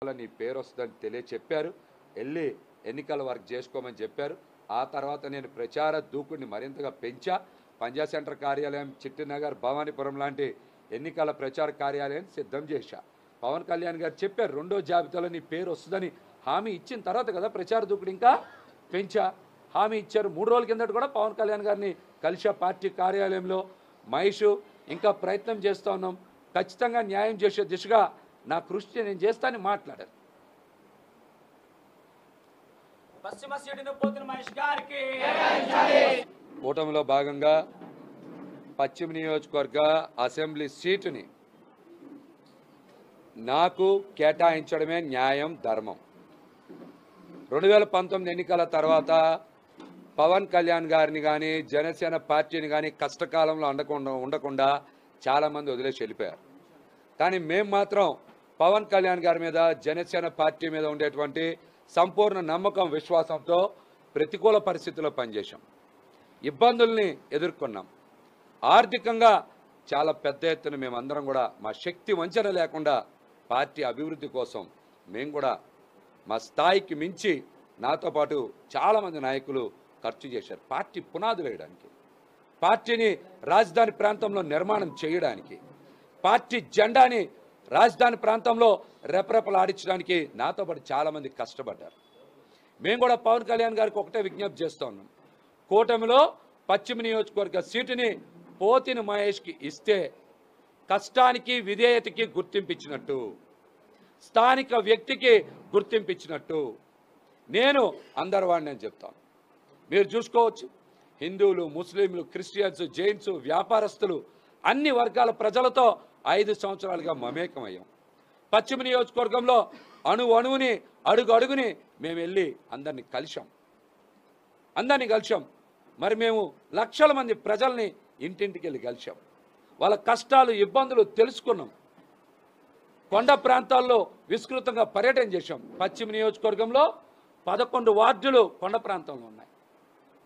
నీ పేరు వస్తుందని తెలియచెప్పారు. వెళ్ళి ఎన్నికల వర్క్ చేసుకోమని చెప్పారు. ఆ తర్వాత నేను ప్రచార దూకుడిని మరింతగా పెంచా. పంజా సెంటర్ కార్యాలయం, చిట్టినగర్, భవానీపురం లాంటి ఎన్నికల ప్రచార కార్యాలయాన్ని సిద్ధం చేశా. పవన్ కళ్యాణ్ గారు చెప్పారు రెండో జాబితాలో నీ పేరు వస్తుందని హామీ ఇచ్చిన తర్వాత కదా ప్రచార దూకుడు ఇంకా పెంచా. హామీ ఇచ్చారు. 3 రోజుల కిందట కూడా పవన్ కళ్యాణ్ గారిని కలిసా పార్టీ కార్యాలయంలో. మహేష్ ఇంకా ప్రయత్నం చేస్తూ ఉన్నాం. ఖచ్చితంగా న్యాయం చేసే దిశగా నా కృషి నేను చేస్తానని మాట్లాడారు. కూటమిలో భాగంగా పశ్చిమ నియోజకవర్గ అసెంబ్లీ సీటుని నాకు కేటాయించడమే న్యాయం, ధర్మం. 2019 ఎన్నికల తర్వాత పవన్ కళ్యాణ్ గారిని కానీ జనసేన పార్టీని కానీ కష్టకాలంలో ఉండకుండా చాలామంది వదిలేసి వెళ్ళిపోయారు. కానీ మేము మాత్రం పవన్ కళ్యాణ్ గారి మీద, జనసేన పార్టీ మీద ఉండేటువంటి సంపూర్ణ నమ్మకం, విశ్వాసంతో ప్రతికూల పరిస్థితుల్లో పనిచేశాం. ఇబ్బందుల్ని ఎదుర్కొన్నాం. ఆర్థికంగా చాలా పెద్ద ఎత్తున మేమందరం కూడా మా శక్తి వంచన లేకుండా పార్టీ అభివృద్ధి కోసం మేము కూడా మా స్థాయికి మించి నాతో పాటు చాలామంది నాయకులు ఖర్చు చేశారు. పార్టీ పునాదులు వేయడానికి, పార్టీని రాజధాని ప్రాంతంలో నిర్మాణం చేయడానికి, పార్టీ జెండాని రాజధాని ప్రాంతంలో రెపరెపలాడించడానికి నాతో పాటు చాలామంది కష్టపడ్డారు. మేము కూడా పవన్ కళ్యాణ్ గారికి ఒకటే విజ్ఞప్తి చేస్తూ ఉన్నాం. కూటమిలో పశ్చిమ నియోజకవర్గ సీటుని పోతిన మహేష్కి ఇస్తే కష్టానికి, విధేయతకి గుర్తింపించినట్టు, స్థానిక వ్యక్తికి గుర్తింపించినట్టు. నేను అందరి వాడిని నేను చెప్తాను. మీరు చూసుకోవచ్చు, హిందువులు, ముస్లింలు, క్రిస్టియన్స్, జైన్స్, వ్యాపారస్తులు, అన్ని వర్గాల ప్రజలతో 5 సంవత్సరాలుగా మమేకమయ్యాం. పశ్చిమ నియోజకవర్గంలో అణువుని, అడుగుని మేము వెళ్ళి అందరినీ కలిశాం. మరి మేము లక్షల మంది ప్రజల్ని ఇంటింటికి వెళ్ళి కలిశాం. వాళ్ళ కష్టాలు, ఇబ్బందులు తెలుసుకున్నాం. కొండ ప్రాంతాల్లో విస్తృతంగా పర్యటన చేశాం. పశ్చిమ నియోజకవర్గంలో 11 వార్డులు కొండ ప్రాంతంలో ఉన్నాయి.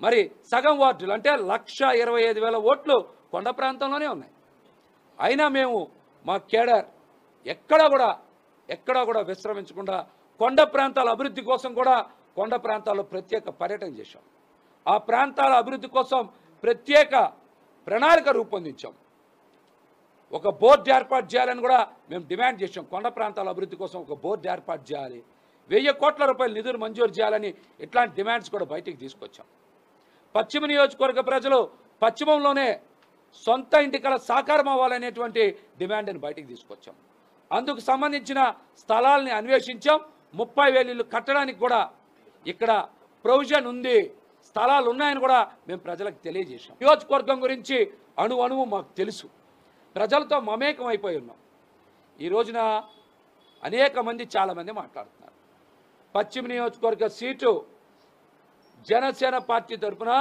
మరి సగం వార్డులు అంటే 1,25,000 ఓట్లు కొండ ప్రాంతంలోనే ఉన్నాయి. అయినా మేము మా కేడర్ ఎక్కడా కూడా విశ్రమించకుండా కొండ ప్రాంతాల అభివృద్ధి కోసం కూడా కొండ ప్రాంతాల్లో ప్రత్యేక పర్యటన చేశాం. ఆ ప్రాంతాల అభివృద్ధి కోసం ప్రత్యేక ప్రణాళిక రూపొందించాం. ఒక బోర్డు ఏర్పాటు చేయాలని కూడా మేము డిమాండ్ చేశాం. కొండ ప్రాంతాల అభివృద్ధి కోసం ఒక బోర్డు ఏర్పాటు చేయాలి, 1000 కోట్ల రూపాయల నిధులు మంజూరు చేయాలని ఇట్లాంటి డిమాండ్స్ కూడా బయటికి తీసుకొచ్చాం. పశ్చిమ నియోజకవర్గ ప్రజలు పశ్చిమంలోనే సొంత ఇంటికల సాకారం అవ్వాలనేటువంటి డిమాండ్ని బయటికి తీసుకొచ్చాం. అందుకు సంబంధించిన స్థలాల్ని అన్వేషించాం. 30,000 ఇళ్ళు కట్టడానికి కూడా ఇక్కడ ప్రొవిజన్ ఉంది, స్థలాలు ఉన్నాయని కూడా మేము ప్రజలకు తెలియజేశాం. నియోజకవర్గం గురించి అణువు మాకు తెలుసు. ప్రజలతో మమేకం అయిపోయి ఉన్నాం. ఈ రోజున చాలామంది మాట్లాడుతున్నారు. పశ్చిమ నియోజకవర్గ సీటు జనసేన పార్టీ తరఫున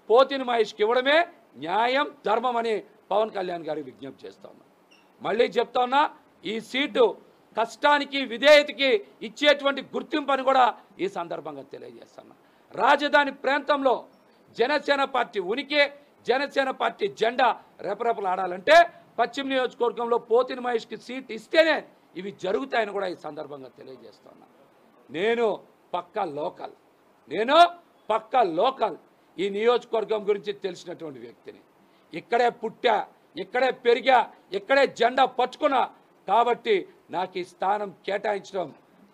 పోతిన మహేష్కి ఇవ్వడమే న్యాయం, ధర్మం అని పవన్ కళ్యాణ్ గారికి విజ్ఞప్తి చేస్తా ఉన్నా. మళ్ళీ చెప్తా ఉన్నా, ఈ సీటు కష్టానికి, విధేయతకి ఇచ్చేటువంటి గుర్తింపు అని కూడా ఈ సందర్భంగా తెలియజేస్తున్నా. రాజధాని ప్రాంతంలో జనసేన పార్టీ ఉనికి, జనసేన పార్టీ జెండా రెపరెపలాడాలంటే పశ్చిమ నియోజకవర్గంలో పోతిన మహేష్కి సీట్ ఇస్తేనే ఇవి జరుగుతాయని కూడా ఈ సందర్భంగా తెలియజేస్తున్నా. నేను పక్కా లోకల్ ఈ నియోజకవర్గం గురించి తెలిసినటువంటి వ్యక్తిని. ఇక్కడే పుట్టా, ఇక్కడే పెరిగా, ఇక్కడే జెండా పట్టుకున్నా. కాబట్టి నాకు ఈ స్థానం కేటాయించడం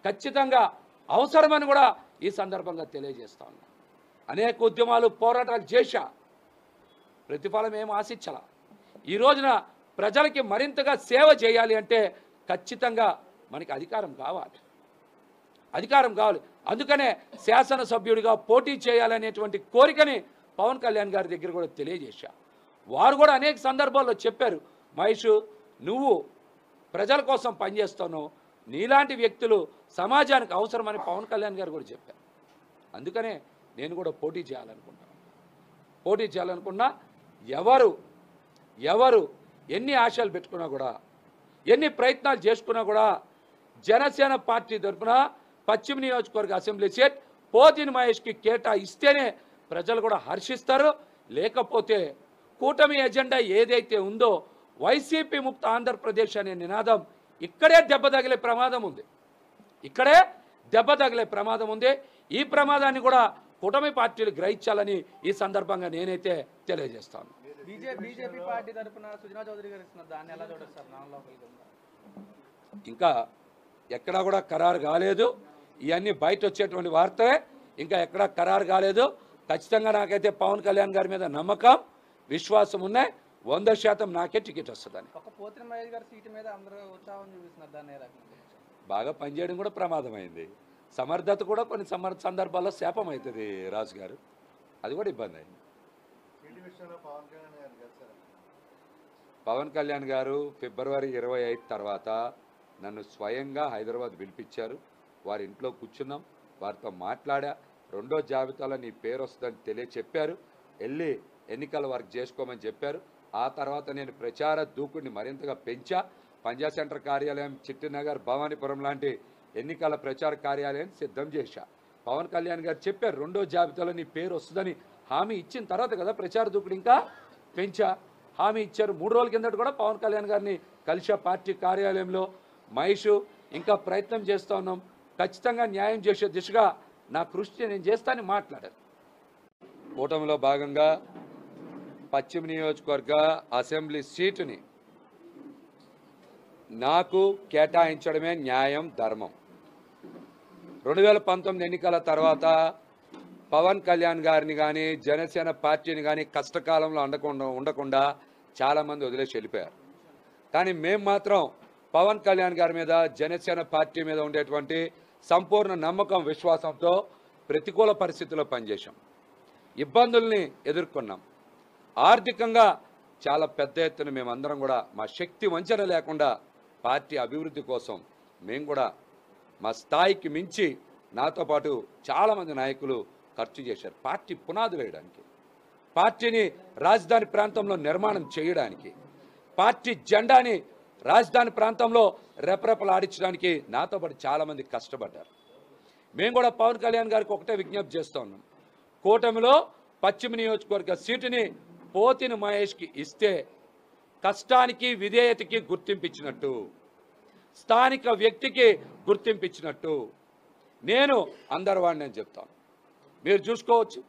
ఖచ్చితంగా అవసరమని కూడా ఈ సందర్భంగా తెలియజేస్తా ఉన్నా. అనేక ఉద్యమాలు, పోరాటాలు చేశా, ప్రతిఫలం ఏం ఆశించాల. ఈ రోజున ప్రజలకి మరింతగా సేవ చేయాలి అంటే ఖచ్చితంగా మనకి అధికారం కావాలి. అందుకనే శాసనసభ్యుడిగా పోటీ చేయాలనేటువంటి కోరికని పవన్ కళ్యాణ్ గారి దగ్గర కూడా తెలియజేశా. వారు కూడా అనేక సందర్భాల్లో చెప్పారు, మహేష్ నువ్వు ప్రజల కోసం పనిచేస్తున్నావు, నీలాంటి వ్యక్తులు సమాజానికి అవసరమని పవన్ కళ్యాణ్ గారు కూడా చెప్పారు. అందుకనే నేను కూడా పోటీ చేయాలనుకున్నా. ఎవరు ఎన్ని ఆశలు పెట్టుకున్నా కూడా, ఎన్ని ప్రయత్నాలు చేసుకున్నా కూడా జనసేన పార్టీ తరఫున పశ్చిమ నియోజకవర్గ అసెంబ్లీ సీట్ పోతిన మహేష్కి కేటాయిస్తేనే ప్రజలు కూడా హర్షిస్తారు. లేకపోతే కూటమి ఎజెండా ఏదైతే ఉందో వైసీపీ ముక్త ఆంధ్రప్రదేశ్ అనే నినాదం ఇక్కడే దెబ్బ తగిలే ప్రమాదం ఉంది. ఇక్కడే దెబ్బ తగిలే ప్రమాదం ఉంది. ఈ ప్రమాదాన్ని కూడా కూటమి పార్టీలు గ్రహించాలని ఈ సందర్భంగా నేనైతే తెలియజేస్తాను. బీజేపీ పార్టీ తరఫున సుజనా చౌదరి గారు ఇస్తున్నారు, దాన్ని ఎలా చూడొచ్చు సార్? నాన్ లోకల్ ఇంకా ఎక్కడా కూడా ఖరారు కాలేదు. ఇవన్నీ బయట వచ్చేటువంటి వార్తలే, ఇంకా ఎక్కడా ఖరారు కాలేదు. ఖచ్చితంగా నాకైతే పవన్ కళ్యాణ్ గారి మీద నమ్మకం, విశ్వాసం ఉన్నాయి. 100% నాకే టికెట్ వస్తుందని. ఒక పోతిన మహేష్ గారి సీటు మీద అందరూ ఉత్సాహం చూపిస్తున్నారు, దాన్ని ఏ రకంగా? బాగా పనిచేయడం కూడా ప్రమాదమైంది. సమర్థత కూడా కొన్ని సందర్భాల్లో శాపం అవుతుంది రాజు గారు, అది కూడా ఇబ్బంది అయింది. పవన్ కళ్యాణ్ గారు ఫిబ్రవరి 25 తర్వాత నన్ను స్వయంగా హైదరాబాద్ పిలిపించారు. వారి ఇంట్లో కూర్చున్నాం, వారితో మాట్లాడా. రెండో జాబితాలో నీ పేరు వస్తుందని తెలియచెప్పారు. వెళ్ళి ఎన్నికల వర్క్ చేసుకోమని చెప్పారు. ఆ తర్వాత నేను ప్రచార దూకుడిని మరింతగా పెంచా. పంజా సెంటర్ కార్యాలయం, చిట్టినగర్, భవానీపురం లాంటి ఎన్నికల ప్రచార కార్యాలయం సిద్ధం చేశా. పవన్ కళ్యాణ్ గారు చెప్పారు రెండో జాబితాలో నీ పేరు వస్తుందని హామీ ఇచ్చిన తర్వాత కదా ప్రచార దూకుడు ఇంకా పెంచా. హామీ ఇచ్చారు. 3 రోజుల కిందట కూడా పవన్ కళ్యాణ్ గారిని కలిసా పార్టీ కార్యాలయంలో. మహేష్ ఇంకా ప్రయత్నం చేస్తూ ఉన్నాం. ఖచ్చితంగా న్యాయం చేసే దిశగా నా కృషి నేను చేస్తానని మాట్లాడారు. కూటమిలో భాగంగా పశ్చిమ నియోజకవర్గ అసెంబ్లీ సీటుని నాకు కేటాయించడమే న్యాయం, ధర్మం. 2019 ఎన్నికల తర్వాత పవన్ కళ్యాణ్ గారిని కానీ జనసేన పార్టీని కానీ కష్టకాలంలో ఉండకుండా చాలామంది వదిలేసి వెళ్ళిపోయారు. కానీ మేము మాత్రం పవన్ కళ్యాణ్ గారి మీద, జనసేన పార్టీ మీద ఉండేటువంటి సంపూర్ణ నమ్మకం, విశ్వాసంతో ప్రతికూల పరిస్థితుల్లో పనిచేశాం. ఇబ్బందుల్ని ఎదుర్కొన్నాం. ఆర్థికంగా చాలా పెద్ద ఎత్తున మేమందరం కూడా మా శక్తి వంచన లేకుండా పార్టీ అభివృద్ధి కోసం మేము కూడా మా స్థాయికి మించి నాతో పాటు చాలామంది నాయకులు ఖర్చు చేశారు. పార్టీ పునాదులు వేయడానికి, పార్టీని రాజధాని ప్రాంతంలో నిర్మాణం చేయడానికి, పార్టీ జెండాని రాజధాని ప్రాంతంలో రెపరెపలాడించడానికి నాతో పాటు చాలామంది కష్టపడ్డారు. మేము కూడా పవన్ కళ్యాణ్ గారికి ఒకటే విజ్ఞప్తి చేస్తూ ఉన్నాం. కూటమిలో పశ్చిమ నియోజకవర్గ సీటుని పోతిన మహేష్కి ఇస్తే కష్టానికి, విధేయతకి గుర్తింపించినట్టు, స్థానిక వ్యక్తికి గుర్తింపించినట్టు నేను అందరి వాడిని అని చెప్తాను. మీరు చూసుకోవచ్చు,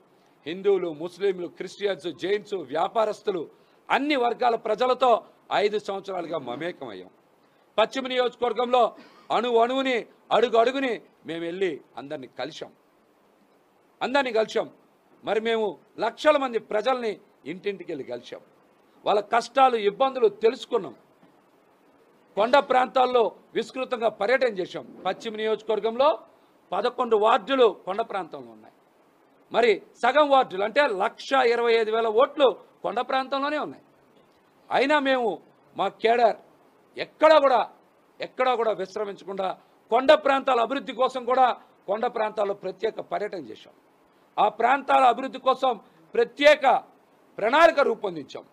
హిందువులు, ముస్లింలు, క్రిస్టియన్స్, జైన్స్, వ్యాపారస్తులు, అన్ని వర్గాల ప్రజలతో 5 సంవత్సరాలుగా మమేకమయ్యాం. పశ్చిమ నియోజకవర్గంలో అణువుని, అడుగుని మేము వెళ్ళి అందరినీ కలిశాం. మరి మేము లక్షల మంది ప్రజల్ని ఇంటింటికి వెళ్ళి కలిశాం. వాళ్ళ కష్టాలు, ఇబ్బందులు తెలుసుకున్నాం. కొండ ప్రాంతాల్లో విస్తృతంగా పర్యటన చేశాం. పశ్చిమ నియోజకవర్గంలో 11 వార్డులు కొండ ప్రాంతంలో ఉన్నాయి. మరి సగం వార్డులు అంటే 1,25,000 ఓట్లు కొండ ప్రాంతంలోనే ఉన్నాయి. అయినా మేము మా కేడర్ ఎక్కడా కూడా విశ్రమించకుండా కొండ ప్రాంతాల అభివృద్ధి కోసం కూడా కొండ ప్రాంతాల్లో ప్రత్యేక పర్యటన చేశాం. ఆ ప్రాంతాల అభివృద్ధి కోసం ప్రత్యేక ప్రణాళిక రూపొందించాం.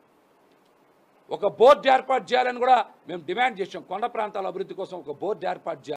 ఒక బోర్డు ఏర్పాటు చేయాలని కూడా మేము డిమాండ్ చేశాం. కొండ ప్రాంతాల అభివృద్ధి కోసం ఒక బోర్డు ఏర్పాటు చేయాలి.